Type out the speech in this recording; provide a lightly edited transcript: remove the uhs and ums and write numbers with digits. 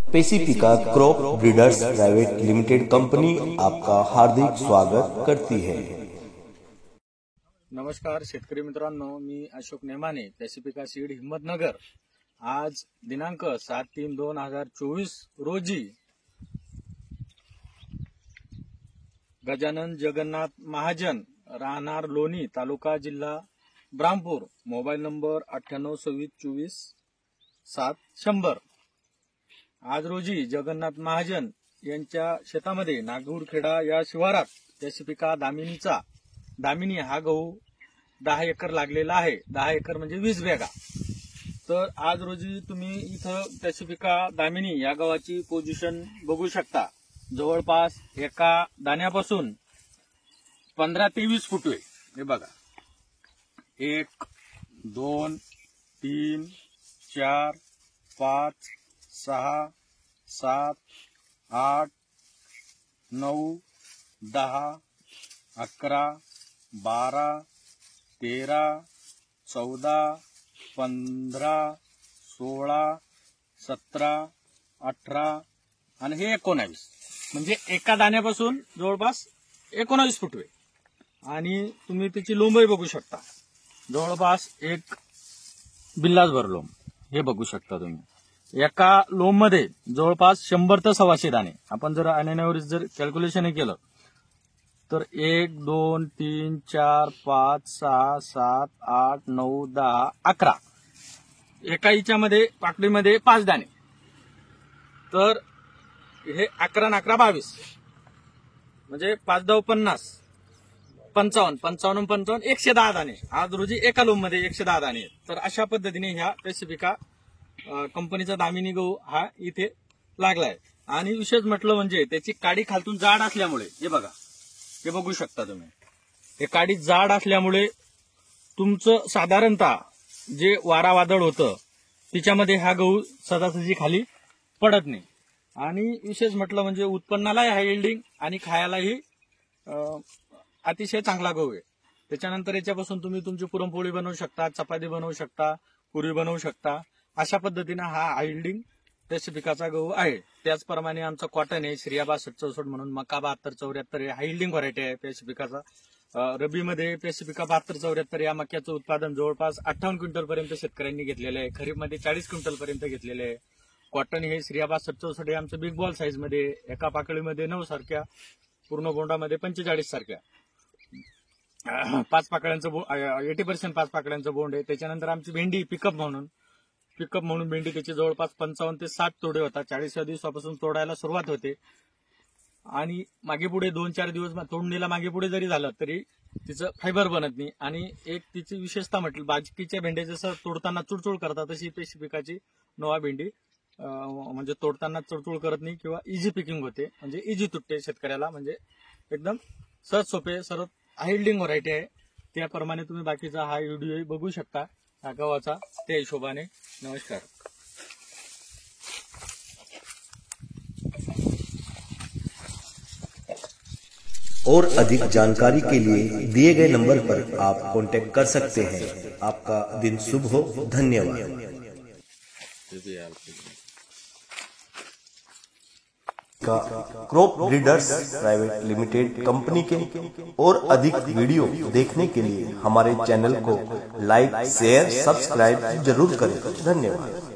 Pacifica crop breeders private limited company आपका हार्दिक स्वागत करती है। नमस्कार शेतकरी मित्रांनो, मी अशोक नेमाने, पेसिफिका सीड हिम्मतनगर। आज दिनांक 7/3/2024 रोजी गजानन जगन्नाथ महाजन, राहणार लोणी, तालुका जिल्हा ब्राह्मपूर, मोबाईल नंबर 9826247100। आज रोजी जगन्नाथ महाजन यांच्या शेतामध्ये नागूरखेडा या शिवारात पेसिफिका दामिनी हा गहू 10 एकर लागलेला आहे। 10 एकर म्हणजे 20 बॅगा। तर आज रोजी तुम्ही इथं पेसिफिका दामिनी या गव्हाची पोझिशन बघू शकता। जवळपास एका दाण्यापासून 15 ते 20 फूट आहे। हे बघा, 1 2 3 4 5 6 7 8 9 10 11 12 13 14 15 16 17 18 आणि हे 19, म्हणजे एका दाण्यापासून जवळपास 19 फूट आहे। आणि तुम्ही त्याची लोंबही बघू शकता, जवळपास एक बिल्लास भर लोंब हे बघू शकता तुम्ही। एका लोंब मध्ये जवळपास 100 ते 125 दाणे। आपण जर ॲव्हरेज जर कॅल्क्युलेशन केलं तर 1 2 3 4 5 6 7 8 9 10 11 एका हिच्यामध्ये पाकळीमध्ये 5 दाणे, तर हे 11 आणि 11 22, म्हणजे 5 10 50 55 55 55 110 दाणे। आज रोजी एका लोंब मध्ये 110 दाणे। तर अशा पद्धतीने ह्या पेसिफिका कंपनीचा दामिनी गहू हा इथे लागलाय। आणि विशेष म्हटलं म्हणजे त्याची काडी खालतून जाड असल्यामुळे, हे बघा, हे बघू शकता तुम्ही, हे काडी जाड असल्यामुळे तुमचं साधारणतः जे वारा वादळ होतं तिच्यामध्ये हा गहू सहजासहजी खाली पडत नाही। आणि विशेष म्हटलं म्हणजे उत्पन्नालाही हाय यील्डिंग आणि खायलाही अतिशय चांगला गहू आहे। त्याच्यानंतर याच्यापासून तुम्ही तुमची पुरणपोळी बनवू शकता, चपाती बनवू शकता, पुरी बनवू शकता। अशा पद्धतीने हा हाय यील्डिंग पेसिफिकाचा गहू आहे। त्याचप्रमाणे आमचा कॉटन आहे श्रिया 6264 म्हणून, मका 7274 हे हाय यील्डिंग व्हरायटी आहे पेसिफिकाचा। रबीमध्ये पेसिफिका 7274 या मक्याचं उत्पादन जवळपास 58 क्विंटल पर्यंत शेतकऱ्यांनी घेतलेलं आहे। खरीपमध्ये 40 क्विंटल पर्यंत घेतलेले आहे। कॉटन हे श्रिया 6264 हे आमचं बिग बॉल साईज मध्ये, एका पाकळीमध्ये 9 सारख्या, पूर्ण बोंडामध्ये 45 सारख्या 5 पाकळ्यांचं 80% 5 पाकळ्यांचं बोंड आहे। त्याच्यानंतर आमची भेंडी पिकअप म्हणून भेंडी, त्याची जवळपास 55 ते 60 तोडे होतात। 40व्या दिवसापासून तोडायला सुरुवात होते आणि मागे पुढे 2-4 दिवस तोडणीला मागे पुढे जरी झालं तरी तिचं फायबर बनत नाही। आणि एक तिची विशेषता म्हटलं, बाकीच्या भेंड्या जसं तोडताना चुळचुळ करतात तशी पेसिफिकाची नवा भेंडी म्हणजे तोडताना चुळचुळ करत नाही किंवा इझी पिकिंग होते, म्हणजे इझी तुटते शेतकऱ्याला, म्हणजे एकदम सहज सोपे सरळ हाय यील्डिंग व्हरायटी आहे। त्याप्रमाणे तुम्ही बाकीचा हा व्हिडिओ बघू शकता या गव्हाचा, त्या हिशोबाने। नमस्कार। और अधिक जानकारी के लिए दिए गए नंबर पर आप कांटेक्ट कर सकते हैं। आपका दिन शुभ हो। धन्यवाद। Crop breeders private limited company के और अधिक वीडियो देखने के लिए हमारे चैनल को लाइक, शेयर, सब्सक्राइब जरूर करें। धन्यवाद।